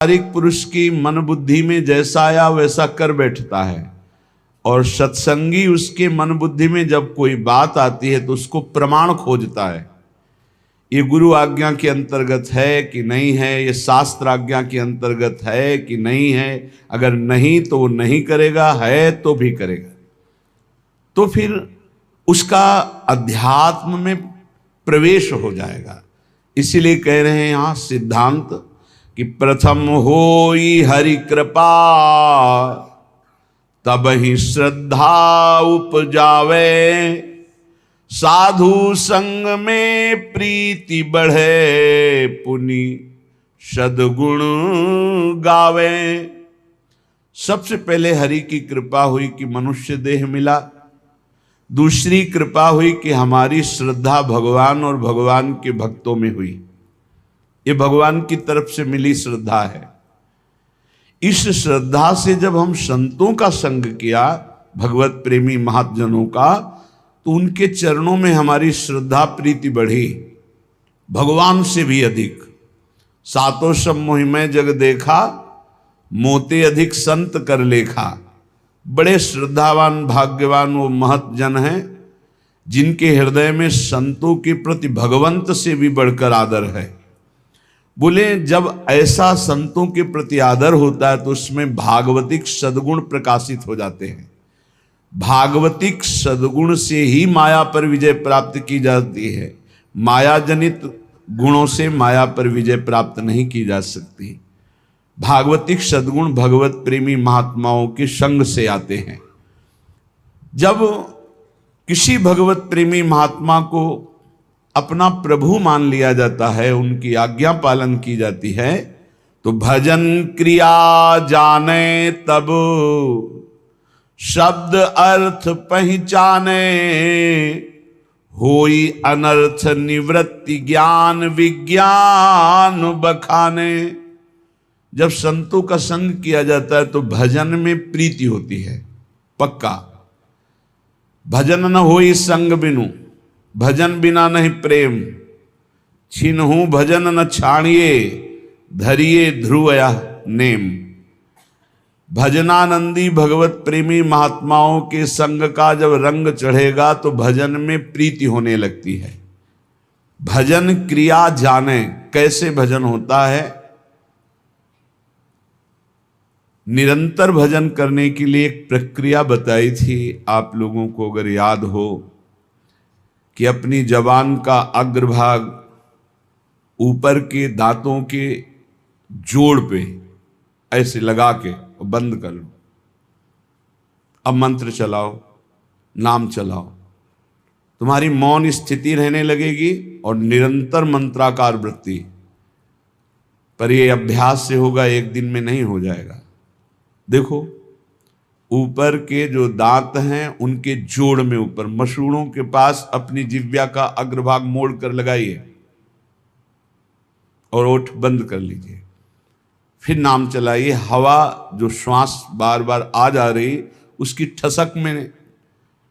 सांसारिक पुरुष की मन बुद्धि में जैसा आया वैसा कर बैठता है, और सत्संगी उसके मन बुद्धि में जब कोई बात आती है तो उसको प्रमाण खोजता है। ये गुरु आज्ञा के अंतर्गत है कि नहीं है, ये शास्त्र आज्ञा के अंतर्गत है कि नहीं है। अगर नहीं तो वो नहीं करेगा, है तो भी करेगा। तो फिर उसका अध्यात्म में प्रवेश हो जाएगा। इसीलिए कह रहे हैं यहाँ सिद्धांत कि प्रथम होई हरि कृपा, तब ही श्रद्धा उपजावे। साधु संग में प्रीति बढ़े, पुनि सद्गुण गावे। सबसे पहले हरि की कृपा हुई कि मनुष्य देह मिला। दूसरी कृपा हुई कि हमारी श्रद्धा भगवान और भगवान के भक्तों में हुई। ये भगवान की तरफ से मिली श्रद्धा है। इस श्रद्धा से जब हम संतों का संग किया, भगवत प्रेमी महाजनों का, तो उनके चरणों में हमारी श्रद्धा प्रीति बढ़ी, भगवान से भी अधिक। सातों सब मोहिमय जग देखा, मोते अधिक संत कर लेखा। बड़े श्रद्धावान भाग्यवान वो महत जन हैं जिनके हृदय में संतों के प्रति भगवंत से भी बढ़कर आदर है। बोले जब ऐसा संतों के प्रति आदर होता है तो उसमें भागवतिक सद्गुण प्रकाशित हो जाते हैं। भागवतिक सद्गुण से ही माया पर विजय प्राप्त की जाती है। माया जनित गुणों से माया पर विजय प्राप्त नहीं की जा सकती। भागवतिक सद्गुण भगवत प्रेमी महात्माओं के संग से आते हैं। जब किसी भगवत प्रेमी महात्मा को अपना प्रभु मान लिया जाता है, उनकी आज्ञा पालन की जाती है, तो भजन क्रिया जाने तब शब्द अर्थ पहचाने। होई अनर्थ निवृत्ति ज्ञान विज्ञान बखाने। जब संतों का संग किया जाता है तो भजन में प्रीति होती है पक्का। भजन न होई संग बिनु, भजन बिना नहीं प्रेम। छिन्हु भजन न छाणिए, धरिए ध्रुवया नेम। भजनानंदी भगवत प्रेमी महात्माओं के संग का जब रंग चढ़ेगा तो भजन में प्रीति होने लगती है। भजन क्रिया जाने, कैसे भजन होता है। निरंतर भजन करने के लिए एक प्रक्रिया बताई थी आप लोगों को, अगर याद हो, कि अपनी जबान का अग्रभाग ऊपर के दांतों के जोड़ पे ऐसे लगा के बंद कर लो। अब मंत्र चलाओ, नाम चलाओ, तुम्हारी मौन स्थिति रहने लगेगी और निरंतर मंत्राकार वृत्ति। पर यह अभ्यास से होगा, एक दिन में नहीं हो जाएगा। देखो ऊपर के जो दांत हैं उनके जोड़ में ऊपर मसूड़ों के पास अपनी जिह्वा का अग्रभाग मोड़ कर लगाइए और ओठ बंद कर लीजिए। फिर नाम चलाइए। हवा जो श्वास बार बार आ जा रही उसकी ठसक में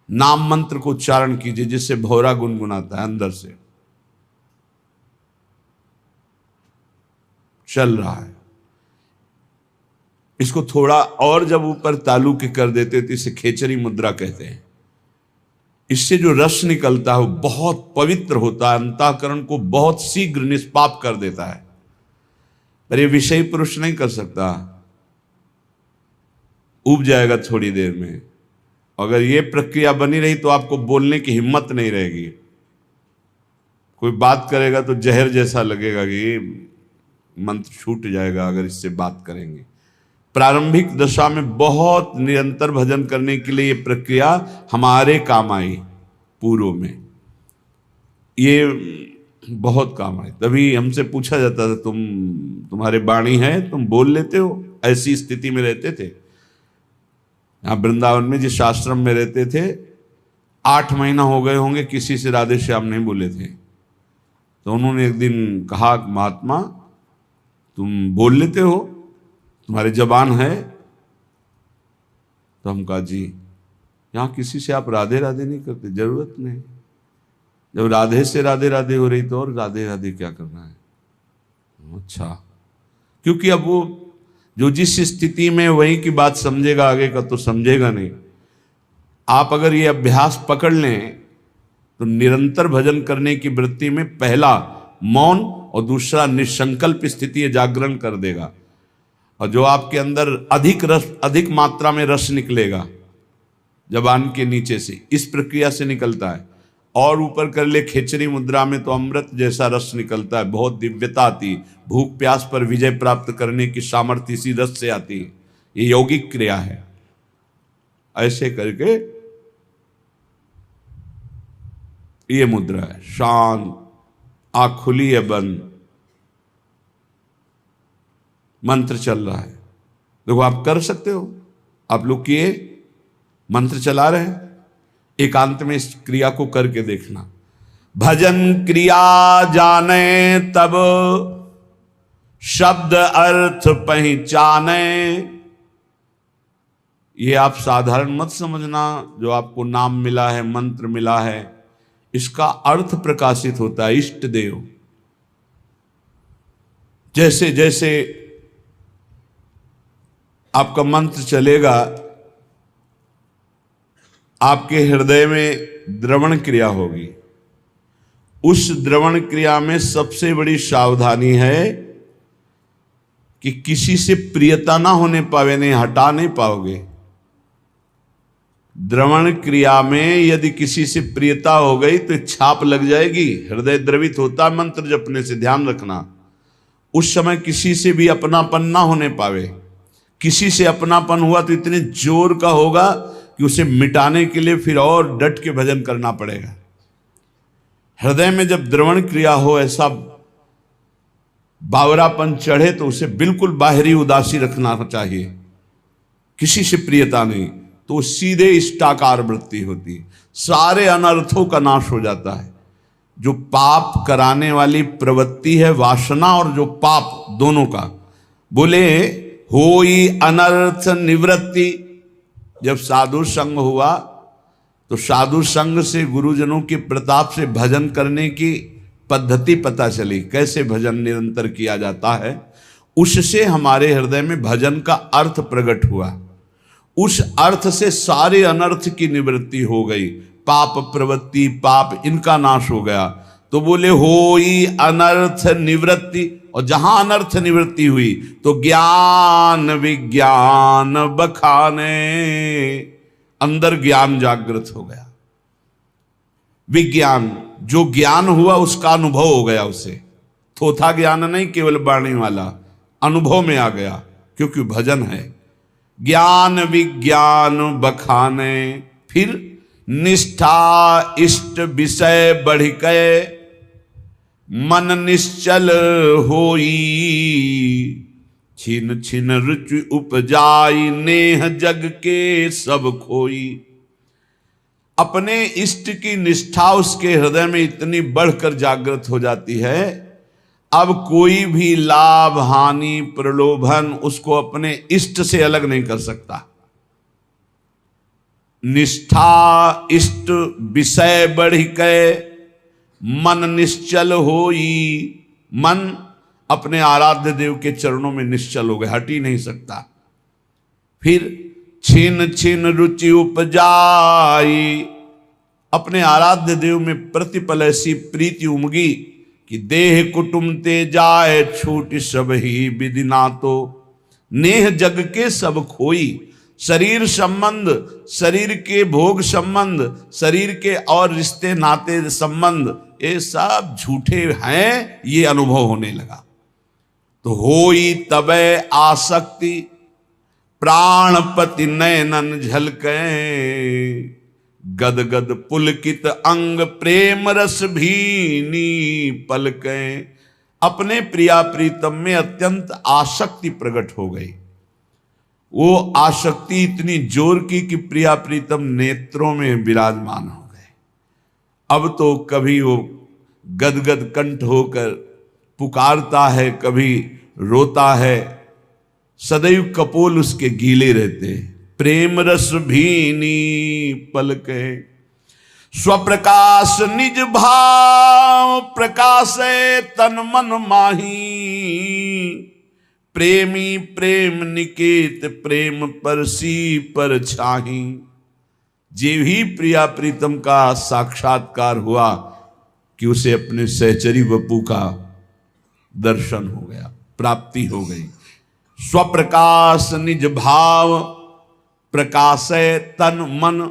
नाम मंत्र को उच्चारण कीजिए, जिससे भौरा गुनगुनाता है अंदर से। चल रहा है। इसको थोड़ा और जब ऊपर तालू के कर देते तो इसे खेचरी मुद्रा कहते हैं। इससे जो रस निकलता है वो बहुत पवित्र होता है, अंतःकरण को बहुत शीघ्र निष्पाप कर देता है। पर ये विषय पुरुष नहीं कर सकता, उब जाएगा थोड़ी देर में। अगर ये प्रक्रिया बनी रही तो आपको बोलने की हिम्मत नहीं रहेगी। कोई बात करेगा तो जहर जैसा लगेगा कि मंत्र छूट जाएगा अगर इससे बात करेंगे। प्रारंभिक दशा में बहुत निरंतर भजन करने के लिए ये प्रक्रिया हमारे काम आई। पूर्व में ये बहुत काम आई। तभी हमसे पूछा जाता था, तुम्हारे वाणी है, तुम बोल लेते हो? ऐसी स्थिति में रहते थे। यहाँ वृंदावन में जिस आश्रम में रहते थे 8 महीना हो गए होंगे किसी से राधे श्याम नहीं बोले थे। तो उन्होंने एक दिन कहा, महात्मा तुम बोल लेते हो, तुम्हारे जबान है? तो हम कहा जी, यहाँ किसी से आप राधे राधे नहीं करते, जरूरत नहीं। जब राधे से राधे राधे हो रही तो और राधे राधे क्या करना है? अच्छा, क्योंकि अब वो जो जिस स्थिति में वहीं की बात समझेगा, आगे का तो समझेगा नहीं। आप अगर ये अभ्यास पकड़ लें तो निरंतर भजन करने की वृत्ति में पहला मौन और दूसरा निसंकल्प स्थिति जागरण कर देगा। और जो आपके अंदर अधिक रस, अधिक मात्रा में रस निकलेगा जबान के नीचे से, इस प्रक्रिया से निकलता है। और ऊपर कर ले खेचरी मुद्रा में तो अमृत जैसा रस निकलता है, बहुत दिव्यता आती। भूख प्यास पर विजय प्राप्त करने की सामर्थ्य इसी रस से आती है। ये यौगिक क्रिया है। ऐसे करके ये मुद्रा है, शांत, आंख खुली है, बंद, मंत्र चल रहा है। देखो आप कर सकते हो, आप लोग किए, मंत्र चला रहे हैं, एकांत में इस क्रिया को करके देखना। भजन क्रिया जाने तब शब्द अर्थ पहचाने। ये आप साधारण मत समझना, जो आपको नाम मिला है, मंत्र मिला है, इसका अर्थ प्रकाशित होता है। इष्ट देव, जैसे जैसे आपका मंत्र चलेगा, आपके हृदय में द्रवण क्रिया होगी। उस द्रवण क्रिया में सबसे बड़ी सावधानी है कि किसी से प्रियता ना होने पावे, नहीं हटा नहीं पाओगे। द्रवण क्रिया में यदि किसी से प्रियता हो गई तो छाप लग जाएगी। हृदय द्रवित होता है मंत्र जपने से, ध्यान रखना। उस समय किसी से भी अपनापन ना होने पावे। किसी से अपनापन हुआ तो इतने जोर का होगा कि उसे मिटाने के लिए फिर और डट के भजन करना पड़ेगा। हृदय में जब द्रवण क्रिया हो, ऐसा बावरापन चढ़े, तो उसे बिल्कुल बाहरी उदासी रखना चाहिए, किसी से प्रियता नहीं, तो सीधे इष्टाकार वृत्ति होती, सारे अनर्थों का नाश हो जाता है। जो पाप कराने वाली प्रवृत्ति है, वासना, और जो पाप, दोनों का, बोले होई अनर्थ निवृत्ति। जब साधु संग हुआ तो साधु संग से, गुरुजनों के प्रताप से भजन करने की पद्धति पता चली, कैसे भजन निरंतर किया जाता है। उससे हमारे हृदय में भजन का अर्थ प्रकट हुआ। उस अर्थ से सारे अनर्थ की निवृत्ति हो गई। पाप प्रवृत्ति, पाप, इनका नाश हो गया। तो बोले होई अनर्थ निवृत्ति, और जहां अनर्थ निवृत्ति हुई तो ज्ञान विज्ञान बखाने, अंदर ज्ञान जागृत हो गया। विज्ञान, जो ज्ञान हुआ उसका अनुभव हो गया उसे। थोथा ज्ञान नहीं, केवल वाणी वाला, अनुभव में आ गया, क्योंकि भजन है। ज्ञान विज्ञान बखाने, फिर निष्ठा इष्ट विषय बढ़ गए, मन निश्चल होई, छिन छिन रुचि उपजाई, नेह जग के सब खोई। अपने इष्ट की निष्ठा उसके हृदय में इतनी बढ़कर जागृत हो जाती है, अब कोई भी लाभ हानि प्रलोभन उसको अपने इष्ट से अलग नहीं कर सकता। निष्ठा इष्ट विषय बढ़ के, मन निश्चल होई, मन अपने आराध्य देव के चरणों में निश्चल हो गए, हट ही नहीं सकता। फिर छिन छिन रुचि उपजाई, अपने आराध्य देव में प्रतिपल ऐसी प्रीति उमगी कि देह कुटुम ते जाए छूट सब ही विधि ना तो, नेह जग के सब खोई। शरीर संबंध, शरीर के भोग संबंध, शरीर के और रिश्ते नाते संबंध, ये सब झूठे हैं, ये अनुभव होने लगा। तो होई तबे आसक्ति, प्राणपति नयनन झलके, गद गद पुलकित अंग प्रेम रस भीनी पलके। अपने प्रिया प्रीतम में अत्यंत आसक्ति प्रकट हो गई। वो आसक्ति इतनी जोर की कि प्रिया प्रीतम नेत्रों में विराजमान हो गए। अब तो कभी वो गदगद कंठ होकर पुकारता है, कभी रोता है, सदैव कपोल उसके गीले रहते। प्रेम रस भीनी पलके, स्वप्रकाश निज भाव प्रकाशे तन मन माही, प्रेमी प्रेम निकेत प्रेम परसी पर छाही। जे भी प्रिया प्रीतम का साक्षात्कार हुआ कि उसे अपने सहचरी वपू का दर्शन हो गया, प्राप्ति हो गई। स्वप्रकाश निज भाव प्रकाशय तन मन।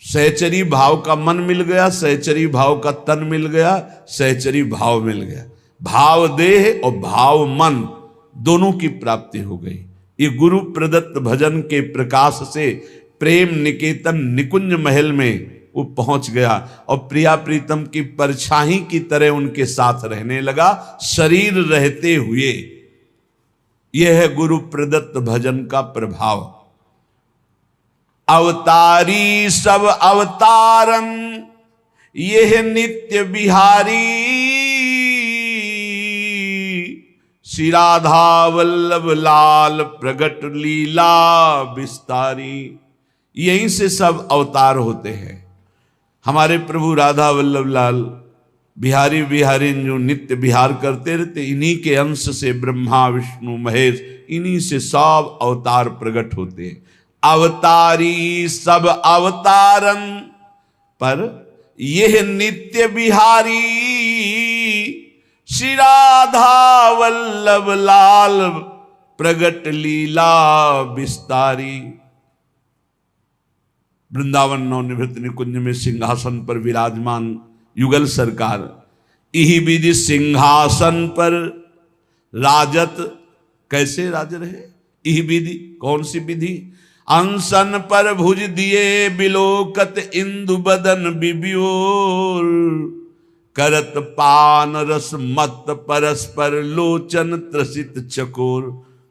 सहचरी भाव का मन मिल गया, सहचरी भाव का तन मिल गया, सहचरी भाव मिल गया। भाव देह और भाव मन दोनों की प्राप्ति हो गई। ये गुरु प्रदत्त भजन के प्रकाश से प्रेम निकेतन निकुंज महल में वो पहुंच गया और प्रिया प्रीतम की परछाई की तरह उनके साथ रहने लगा शरीर रहते हुए। यह है गुरु प्रदत्त भजन का प्रभाव। अवतारी सब अवतारन यह नित्य बिहारी। श्री राधा वल्लभ लाल प्रगट लीला विस्तारी। यहीं से सब अवतार होते हैं। हमारे प्रभु राधा वल्लभ लाल बिहारी बिहारी जो नित्य विहार करते रहते, इन्हीं के अंश से ब्रह्मा विष्णु महेश, इन्हीं से सब अवतार प्रकट होते हैं। अवतारी सब अवतारन पर यह नित्य बिहारी। श्री राधा वल्लभ लाल प्रगट लीला विस्तारी। वृंदावन नवनिवृत्त निकुंज में सिंहासन पर विराजमान युगल सरकार, इही विधि सिंहासन पर राजत। कैसे राज रहे? इही विधि, कौन सी विधि? अंसन पर भुज दिए बिलोकत इंदु बदन बिबियोर। करत पान रस मत परस्पर लोचन त्रसित चकोर।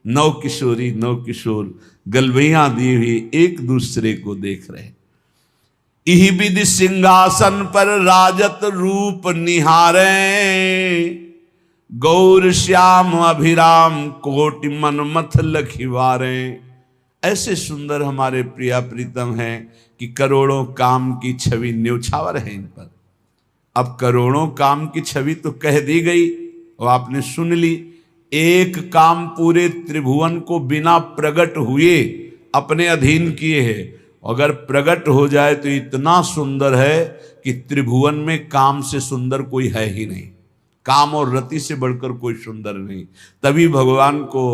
नौ किशोरी नौ किशोर गलवैयां दी हुई एक दूसरे को देख रहे। इही विधि सिंहासन पर राजत रूप निहारे। गौर श्याम अभिराम कोटि मन मथ लखिवारे। ऐसे सुंदर हमारे प्रिया प्रीतम हैं कि करोड़ों काम की छवि न्योछावर है इन पर। अब करोड़ों काम की छवि तो कह दी गई और आपने सुन ली। एक काम पूरे त्रिभुवन को बिना प्रकट हुए अपने अधीन किए है। अगर प्रकट हो जाए तो इतना सुंदर है कि त्रिभुवन में काम से सुंदर कोई है ही नहीं। काम और रति से बढ़कर कोई सुंदर नहीं। तभी भगवान को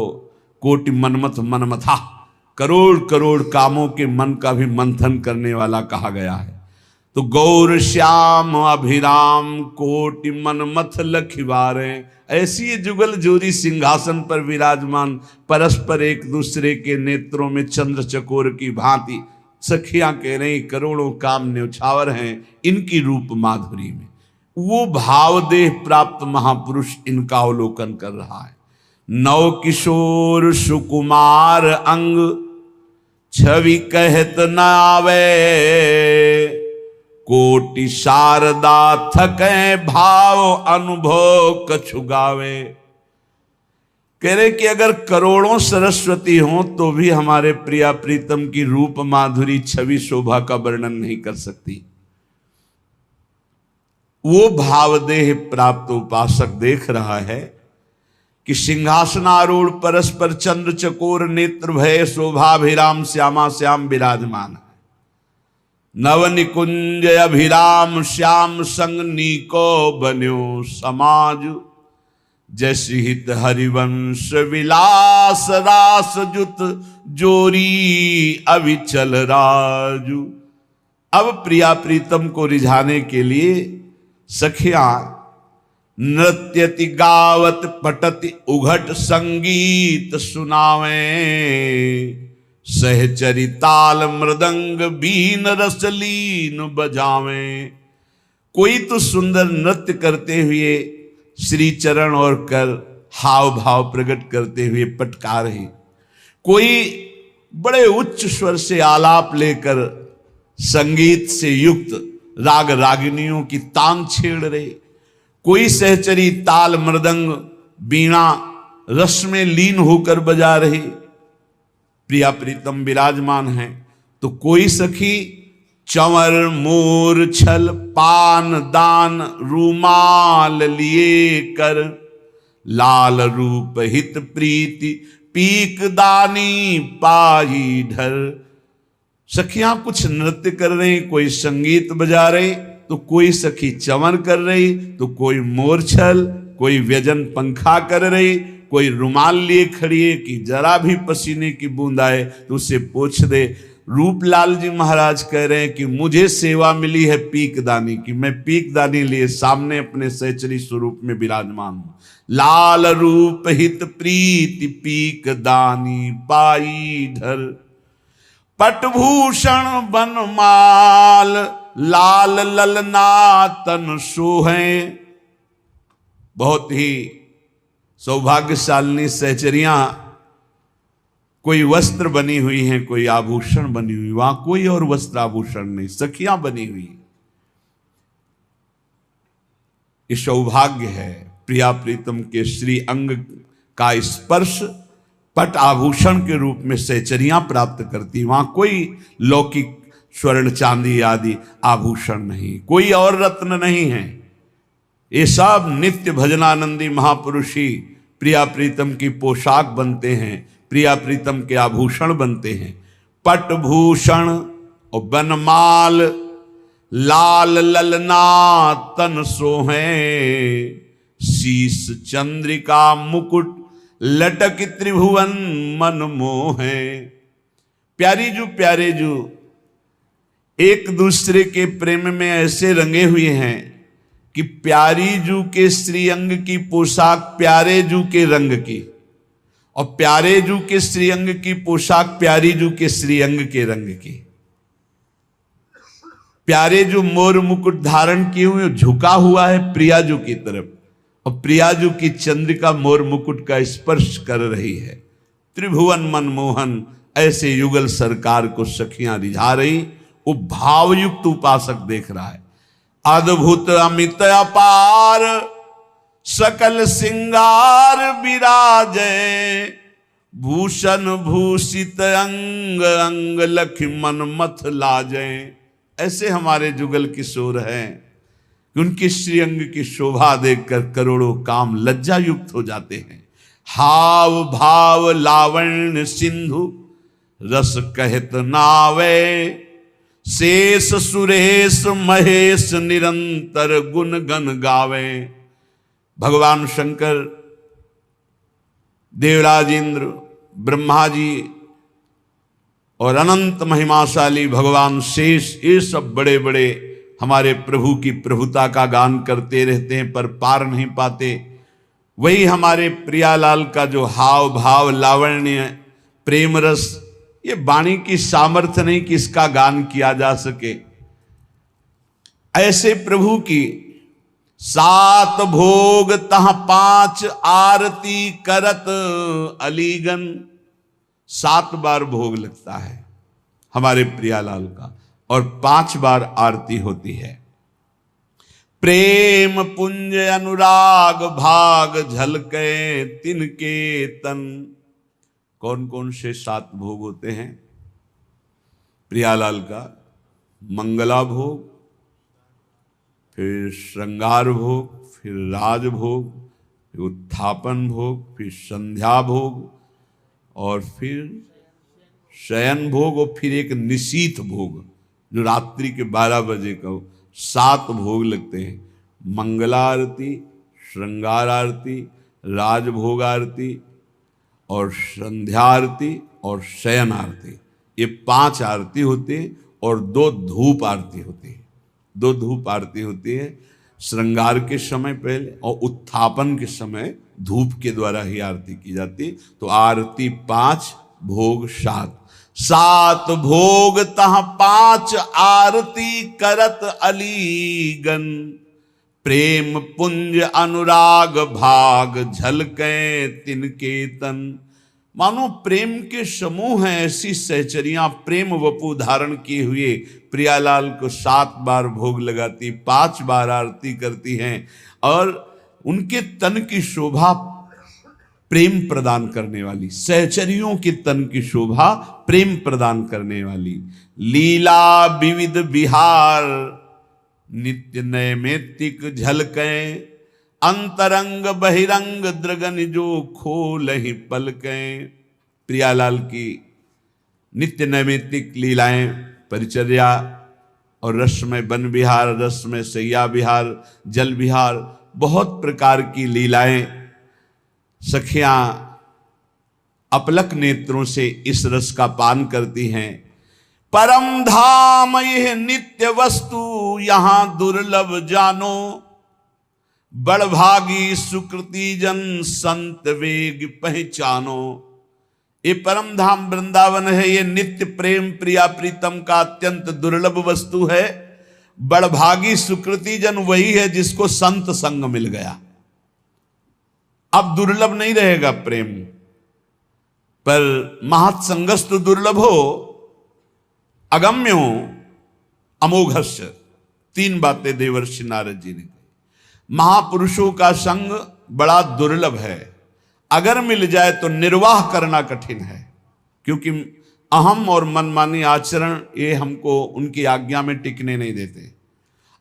कोटि मनमथ मनमथा, करोड़ करोड़ कामों के मन का भी मंथन करने वाला कहा गया है। तो गौर श्याम अभिराम कोटि मनमथ लखिवारे। ऐसी ये जुगल जोरी सिंहासन पर विराजमान, परस्पर एक दूसरे के नेत्रों में चंद्र चकोर की भांति सखियां कह रही करोड़ों काम न्योछावर हैं इनकी रूप माधुरी में। वो भाव देह प्राप्त महापुरुष इनका अवलोकन कर रहा है। नव किशोर सुकुमार अंग छवि कहत न आवे। कोटि शारदा थके भाव अनुभव कछु गावे। कह रहे कि अगर करोड़ों सरस्वती हों तो भी हमारे प्रिया प्रीतम की रूप माधुरी छवि शोभा का वर्णन नहीं कर सकती। वो भावदेह प्राप्त उपासक देख रहा है कि सिंहासनारूढ़ परस्पर चंद्र चकोर नेत्र भय शोभाभिराम श्यामा श्याम विराजमान है। नव निकुंज अभिराम श्याम संग नीको बन्यो समाज। जैसी हित हरिवंश विलास रास जुत जोरी अविचल राजू। अब प्रिया प्रीतम को रिझाने के लिए सखियां नृत्यति गावत पटति उघट संगीत सुनावे। सहचरी ताल मृदंग बीन रसलीन बजावे। कोई तो सुंदर नृत्य करते हुए श्री चरण और कर हाव भाव प्रकट करते हुए पटका रहे। कोई बड़े उच्च स्वर से आलाप लेकर संगीत से युक्त राग रागिनियों की तान छेड़ रहे। कोई सहचरी ताल मृदंग बीणा रस में लीन होकर बजा रही। प्रिया प्रीतम विराजमान हैं तो कोई सखी चंवर मोर छल पान दान रूमाल लिए कर लाल रूप हित प्रीति पीक दानी पाई ढर। सखियां कुछ नृत्य कर रही, कोई संगीत बजा रही, तो कोई सखी चवन कर रही, तो कोई मोरछल, कोई व्यजन पंखा कर रही, कोई रुमाल लिए खड़ी है कि जरा भी पसीने की बूंद आए तो उसे पोंछ दे। रूपलाल जी महाराज कह रहे हैं कि मुझे सेवा मिली है पीकदानी की, मैं पीकदानी लिए सामने अपने सहचरी स्वरूप में विराजमान हूं। लाल रूप हित प्रीति पीकदानी पाई ढर, पटभूषण बनमाल लाल ललना तन सोहे। बहुत ही सौभाग्यशालिनी सहचरियां कोई वस्त्र बनी हुई हैं, कोई आभूषण बनी हुई, वहां कोई और वस्त्र आभूषण नहीं, सखियां बनी हुई। ये सौभाग्य है प्रिया प्रीतम के श्री अंग का स्पर्श पट आभूषण के रूप में सहचरियां प्राप्त करती। वहां कोई लौकिक स्वर्ण चांदी आदि आभूषण नहीं, कोई और रत्न नहीं है। ये सब नित्य भजनानंदी महापुरुष ही प्रिया प्रीतम की पोशाक बनते हैं, प्रिया प्रीतम के आभूषण बनते हैं। पट भूषण और बनमाल लाल ललना तन सोहे, शीस चंद्रिका मुकुट लटक त्रिभुवन मन मोहे। प्यारी जू प्यारे जू एक दूसरे के प्रेम में ऐसे रंगे हुए हैं कि प्यारी जू के श्रीअंग की पोशाक प्यारे जू के रंग की, और प्यारे जू के श्रीअंग की पोशाक प्यारी जू के श्रीअंग के रंग की। प्यारे जू मोर मुकुट धारण किए हुए झुका हुआ है प्रिया जू की तरफ, और प्रिया जू की चंद्रिका मोर मुकुट का स्पर्श कर रही है। त्रिभुवन मनमोहन ऐसे युगल सरकार को सखियां रिझा रही। वो भावयुक्त उपासक देख रहा है। अद्भुत अमित अपार सकल सिंगार विराजे, भूषण भूषित अंग अंग लखि मन मथ लाजे। ऐसे हमारे जुगल किशोर हैं कि उनकी श्रीअंग की शोभा देखकर करोड़ों काम लज्जा युक्त हो जाते हैं। हाव भाव लावण्य सिंधु रस कहत नावे, शेष सुरेश महेश निरंतर गुण गन गावे। भगवान शंकर, देवराज इंद्र, ब्रह्मा जी और अनंत महिमाशाली भगवान शेष, ये सब बड़े बड़े हमारे प्रभु की प्रभुता का गान करते रहते हैं पर पार नहीं पाते। वही हमारे प्रियालाल का जो हाव भाव लावण्य प्रेम रस, ये वाणी की सामर्थ्य नहीं कि इसका गान किया जा सके। ऐसे प्रभु की 7 भोग तह 5 आरती करत अलीगन। 7 बार भोग लगता है हमारे प्रियालाल का और 5 बार आरती होती है। प्रेम पुंज अनुराग भाग झलके तिनके तन। कौन कौन से 7 भोग होते हैं प्रियालाल का? मंगला भोग, फिर श्रृंगार भोग, फिर राज भोग, फिर उत्थापन भोग, फिर संध्या भोग, और फिर शयन भोग, और फिर एक निशीथ भोग जो रात्रि के 12 बजे का। 7 भोग लगते हैं। मंगला आरती, श्रृंगार आरती, राजभोग आरती और संध्या आरती और शयन आरती। ये 5 आरती होती है और 2 धूप आरती होती है। 2 धूप आरती होती है श्रृंगार के समय पहले, और उत्थापन के समय धूप के द्वारा ही आरती की जाती। तो आरती 5, भोग 7। 7 भोग तह 5 आरती करत अलीगन, प्रेम पुंज अनुराग भाग झलके तिनके तन। मानो प्रेम के समूह हैं ऐसी सहचरियां प्रेम वपु धारण किए हुए प्रियालाल को 7 बार भोग लगाती, 5 बार आरती करती हैं, और उनके तन की शोभा प्रेम प्रदान करने वाली, सहचरियों के तन की शोभा प्रेम प्रदान करने वाली। लीला विविध विहार नित्य नैमित्तिक झलके, अंतरंग बहिरंग द्रगन जो खोल ही पलकें। प्रियालाल की नित्य नैमित्तिक लीलाएं, परिचर्या और रस में वन विहार, रस में सैया विहार, जल विहार, बहुत प्रकार की लीलाएं सखियां अपलक नेत्रों से इस रस का पान करती हैं। परम धाम यह नित्य वस्तु यहां दुर्लभ जानो, बड़भागी सुकृति जन संत वेग पहचानो। ये परम धाम वृंदावन है, ये नित्य प्रेम प्रिया प्रीतम का अत्यंत दुर्लभ वस्तु है। बड़भागी सुकृति जन वही है जिसको संत संग मिल गया। अब दुर्लभ नहीं रहेगा प्रेम, पर महत्संगस्तु दुर्लभो अगम्यो अमोघस्य। तीन बातें देवर्षि नारद जी ने कही। महापुरुषों का संग बड़ा दुर्लभ है, अगर मिल जाए तो निर्वाह करना कठिन है, क्योंकि अहम और मनमानी आचरण ये हमको उनकी आज्ञा में टिकने नहीं देते।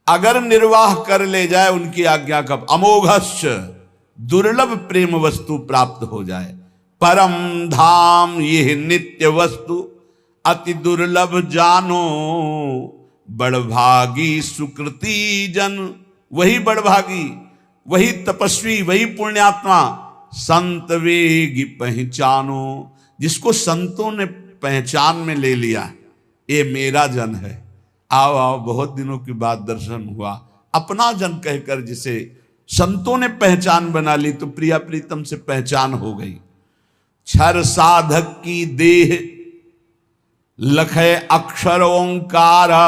अगर निर्वाह कर ले जाए उनकी आज्ञा का, अमोघस्य दुर्लभ प्रेम वस्तु प्राप्त हो जाए। परम धाम यह नित्य वस्तु अति दुर्लभ जानो, बड़भागी सुकृति जन वही बड़भागी, वही तपस्वी, वही पुण्यात्मा संत वेगी पहचानो, जिसको संतों ने पहचान में ले लिया, ये मेरा जन है। आओ आओ, बहुत दिनों के बाद दर्शन हुआ, अपना जन कहकर जिसे संतों ने पहचान बना ली, तो प्रिया प्रीतम से पहचान हो गई। क्षर साधक की देह लखे अक्षर ओंकारा,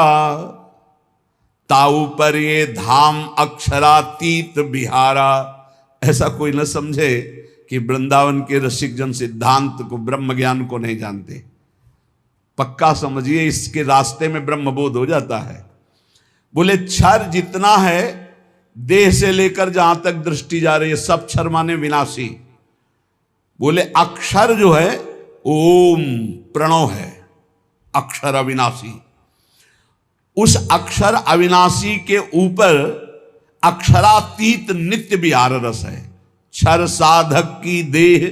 ताऊ पर ये धाम अक्षरातीत बिहारा। ऐसा कोई न समझे कि वृंदावन के रसिक जन सिद्धांत को, ब्रह्म ज्ञान को नहीं जानते। पक्का समझिए, इसके रास्ते में ब्रह्मबोध हो जाता है। बोले क्षर जितना है, देह से लेकर जहां तक दृष्टि जा रही है, सब क्षर माने विनाशी। बोले अक्षर जो है ओम प्रणव है, अक्षर अविनाशी। उस अक्षर अविनाशी के ऊपर अक्षरातीत नित्य विहार रस है। क्षर साधक की देह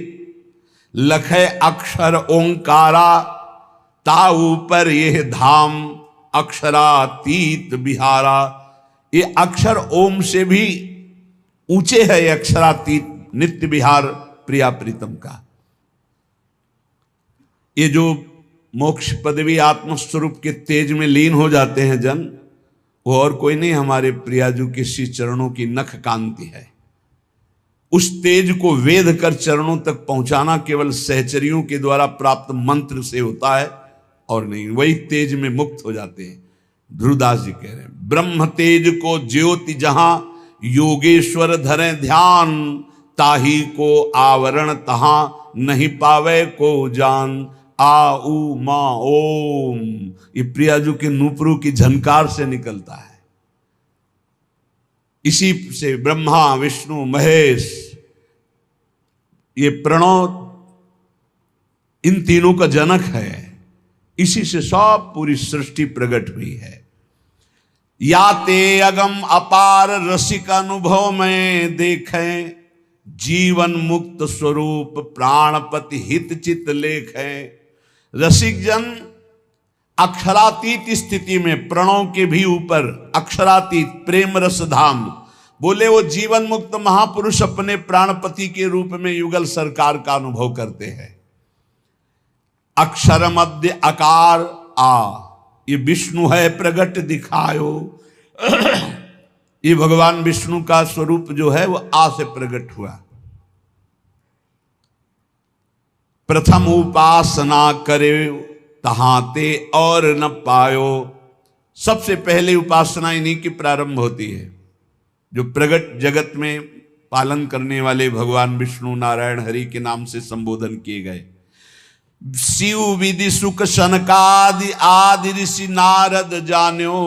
लखे अक्षर ओंकारा, ता ऊपर यह धाम अक्षरातीत बिहारा। ये अक्षर ओम से भी ऊंचे है, ये अक्षरातीत नित्य विहार प्रिया प्रीतम का। ये जो मोक्ष पदवी आत्मस्वरूप के तेज में लीन हो जाते हैं जन, वो और कोई नहीं, हमारे प्रियाजू के श्री चरणों की नख कांति है। उस तेज को वेध कर चरणों तक पहुंचाना केवल सहचरियों के द्वारा प्राप्त मंत्र से होता है और नहीं, वही तेज में मुक्त हो जाते हैं। ध्रुवदास जी कह रहे हैं, ब्रह्म तेज को ज्योति जहां योगेश्वर धरे ध्यान, ताही को आवरण तहां नहीं पावे को जान। आ उ मा ओम, ये प्रियाजू के नूपुरों की झनकार से निकलता है। इसी से ब्रह्मा विष्णु महेश, ये प्रणव इन तीनों का जनक है। इसी से सब पूरी सृष्टि प्रकट हुई है। या ते अगम अपार रसिक अनुभव में देखें, जीवन मुक्त स्वरूप प्राणपति हित चित लेखें। रसिक जन अक्षरातीत स्थिति में, प्रणव के भी ऊपर अक्षरातीत प्रेम रस धाम, बोले वो जीवन मुक्त महापुरुष अपने प्राणपति के रूप में युगल सरकार का अनुभव करते हैं। अक्षर मध्य आकार आ, ये विष्णु है प्रगट दिखायो। ये भगवान विष्णु का स्वरूप जो है वो आ से प्रकट हुआ। प्रथम उपासना करे तहाते और न पायो। सबसे पहले उपासना इन्हीं की प्रारंभ होती है, जो प्रगट जगत में पालन करने वाले भगवान विष्णु नारायण हरि के नाम से संबोधन किए गए। शिव विधि सुख सनकादि आदि ऋषि नारद जान्यो,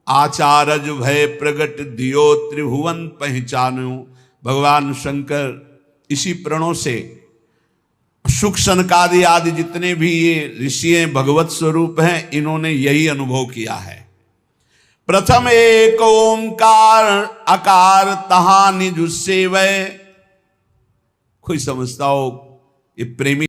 आचार्य भय प्रगट दियो त्रिभुवन पहचान्यो। भगवान शंकर इसी प्रणों से सुख सनकादि आदि जितने भी ये ऋषि भगवत स्वरूप हैं, इन्होंने यही अनुभव किया है। प्रथम एक ओंकार आकार तहा निज सेवै। कोई समझता हो ये प्रेमी